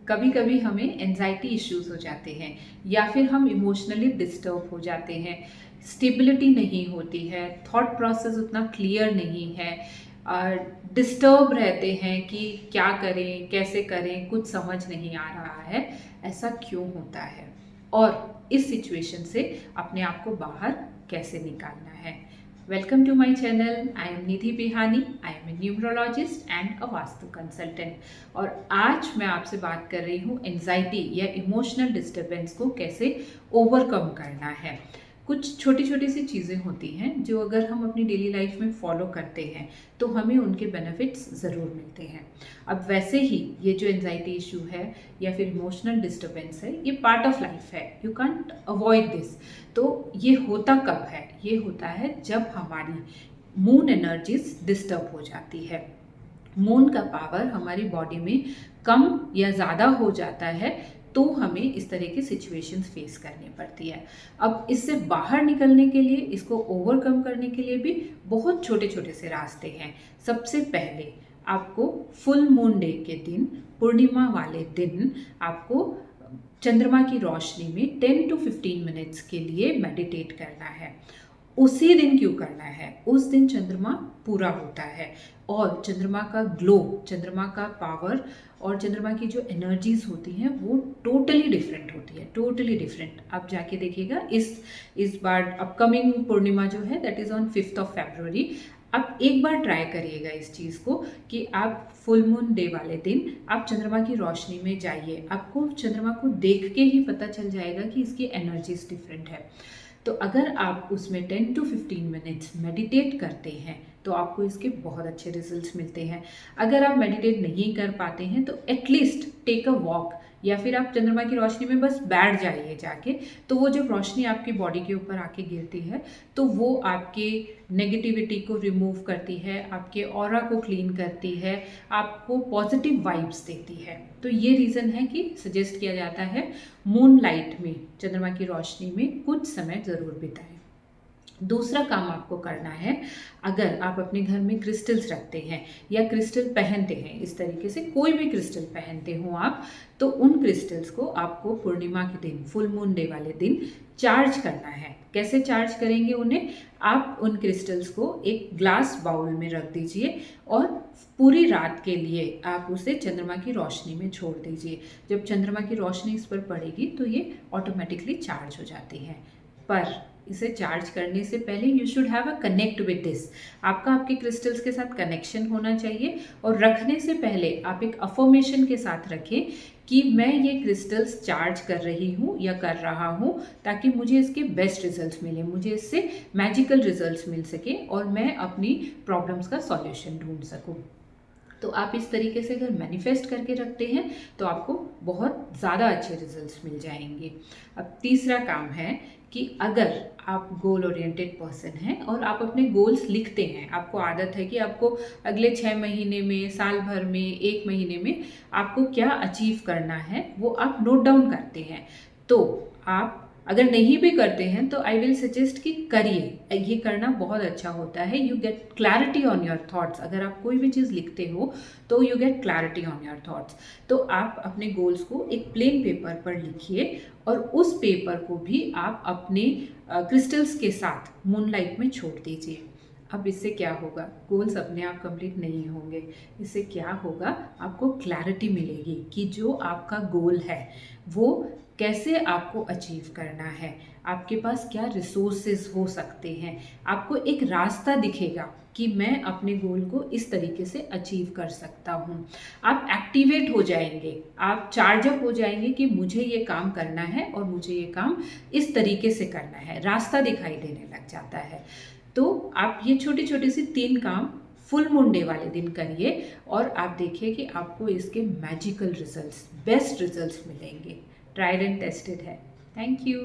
कभी कभी हमें एनजाइटी इश्यूज हो जाते हैं या फिर हम इमोशनली डिस्टर्ब हो जाते हैं, स्टेबिलिटी नहीं होती है, थॉट प्रोसेस उतना क्लियर नहीं है, डिस्टर्ब रहते हैं कि क्या करें कैसे करें, कुछ समझ नहीं आ रहा है। ऐसा क्यों होता है और इस सिचुएशन से अपने आप को बाहर कैसे निकालना है। Welcome to my channel. I am Nidhi Bihani. I am a numerologist and a vastu consultant और आज मैं आपसे बात कर रही हूँ एंजाइटी या इमोशनल डिस्टर्बेंस को कैसे ओवरकम करना है। कुछ छोटी छोटी सी चीज़ें होती हैं जो अगर हम अपनी डेली लाइफ में फॉलो करते हैं तो हमें उनके बेनिफिट्स ज़रूर मिलते हैं। अब वैसे ही ये जो एंजाइटी इशू है या फिर इमोशनल डिस्टर्बेंस है, ये पार्ट ऑफ लाइफ है, यू कांट अवॉइड दिस। तो ये होता कब है? ये होता है जब हमारी मून एनर्जीज डिस्टर्ब हो जाती है। मून का पावर हमारी बॉडी में कम या ज़्यादा हो जाता है तो हमें इस तरह की सिचुएशंस फेस करनी पड़ती है। अब इससे बाहर निकलने के लिए, इसको ओवरकम करने के लिए भी बहुत छोटे छोटे से रास्ते हैं। सबसे पहले आपको फुल मून डे के दिन, पूर्णिमा वाले दिन, आपको चंद्रमा की रोशनी में 10 to 15 मिनट्स के लिए मेडिटेट करना है। उसी दिन क्यों करना है? उस दिन चंद्रमा पूरा होता है और चंद्रमा का ग्लो, चंद्रमा का पावर और चंद्रमा की जो एनर्जीज होती हैं वो टोटली डिफरेंट होती है, टोटली डिफरेंट। आप जाके देखिएगा इस बार अपकमिंग पूर्णिमा जो है दैट इज़ ऑन 5 फरवरी। आप एक बार ट्राई करिएगा इस चीज़ को कि आप फुल मून डे वाले दिन आप चंद्रमा की रोशनी में जाइए। आपको चंद्रमा को देख के ही पता चल जाएगा कि इसकी एनर्जीज डिफरेंट है। तो अगर आप उसमें 10 to 15 मिनट्स मेडिटेट करते हैं तो आपको इसके बहुत अच्छे रिजल्ट्स मिलते हैं। अगर आप मेडिटेट नहीं कर पाते हैं तो एटलीस्ट टेक अ वॉक या फिर आप चंद्रमा की रोशनी में बस बैठ जाइए जाके। तो वो जब रोशनी आपकी बॉडी के ऊपर आके गिरती है तो वो आपके नेगेटिविटी को रिमूव करती है, आपके ऑरा को क्लीन करती है, आपको पॉजिटिव वाइब्स देती है। तो ये रीज़न है कि सजेस्ट किया जाता है मून लाइट में, चंद्रमा की रोशनी में कुछ समय ज़रूर बिताएं। दूसरा काम आपको करना है, अगर आप अपने घर में क्रिस्टल्स रखते हैं या क्रिस्टल पहनते हैं, इस तरीके से कोई भी क्रिस्टल पहनते हो आप, तो उन क्रिस्टल्स को आपको पूर्णिमा के दिन, फुल मून डे वाले दिन चार्ज करना है। कैसे चार्ज करेंगे उन्हें? आप उन क्रिस्टल्स को एक ग्लास बाउल में रख दीजिए और पूरी रात के लिए आप उसे चंद्रमा की रोशनी में छोड़ दीजिए। जब चंद्रमा की रोशनी इस पर पड़ेगी तो ये ऑटोमेटिकली चार्ज हो जाती है। पर इसे चार्ज करने से पहले you should have a connect with this. आपका आपके क्रिस्टल्स के साथ कनेक्शन होना चाहिए और रखने से पहले आप एक अफर्मेशन के साथ रखें कि मैं ये क्रिस्टल्स चार्ज कर रही हूँ या कर रहा हूँ ताकि मुझे इसके बेस्ट रिजल्ट्स मिले, मुझे इससे मैजिकल रिजल्ट्स मिल सके और मैं अपनी प्रॉब्लम्स का सॉल्यूशन ढूंढ सकूँ। तो आप इस तरीके से अगर मैनिफेस्ट करके रखते हैं तो आपको बहुत ज़्यादा अच्छे रिजल्ट्स मिल जाएंगे। अब तीसरा काम है कि अगर आप गोल ओरिएंटेड पर्सन हैं और आप अपने गोल्स लिखते हैं, आपको आदत है कि आपको अगले 6 महीने में, साल भर में, 1 महीने में आपको क्या अचीव करना है वो आप नोट डाउन करते हैं। तो आप अगर नहीं भी करते हैं तो आई विल सजेस्ट कि करिए, ये करना बहुत अच्छा होता है। You get clarity on your thoughts. अगर आप कोई भी चीज़ लिखते हो तो you get clarity on your thoughts. तो आप अपने गोल्स को एक प्लेन पेपर पर लिखिए और उस पेपर को भी आप अपने क्रिस्टल्स के साथ मूनलाइट में छोड़ दीजिए। अब इससे क्या होगा? गोल्स अपने आप कंप्लीट नहीं होंगे। इससे क्या होगा? आपको क्लैरिटी मिलेगी कि जो आपका गोल है वो कैसे आपको अचीव करना है, आपके पास क्या रिसोर्सेज हो सकते हैं। आपको एक रास्ता दिखेगा कि मैं अपने गोल को इस तरीके से अचीव कर सकता हूँ। आप एक्टिवेट हो जाएंगे, आप चार्जअप हो जाएंगे कि मुझे ये काम करना है और मुझे ये काम इस तरीके से करना है। रास्ता दिखाई देने लग जाता है। तो आप ये छोटे छोटे से 3 काम फुल मून डे वाले दिन करिए और आप देखिए कि आपको इसके मैजिकल रिजल्ट्स, बेस्ट रिजल्ट्स मिलेंगे। ट्राइड एंड टेस्टेड है। Thank you.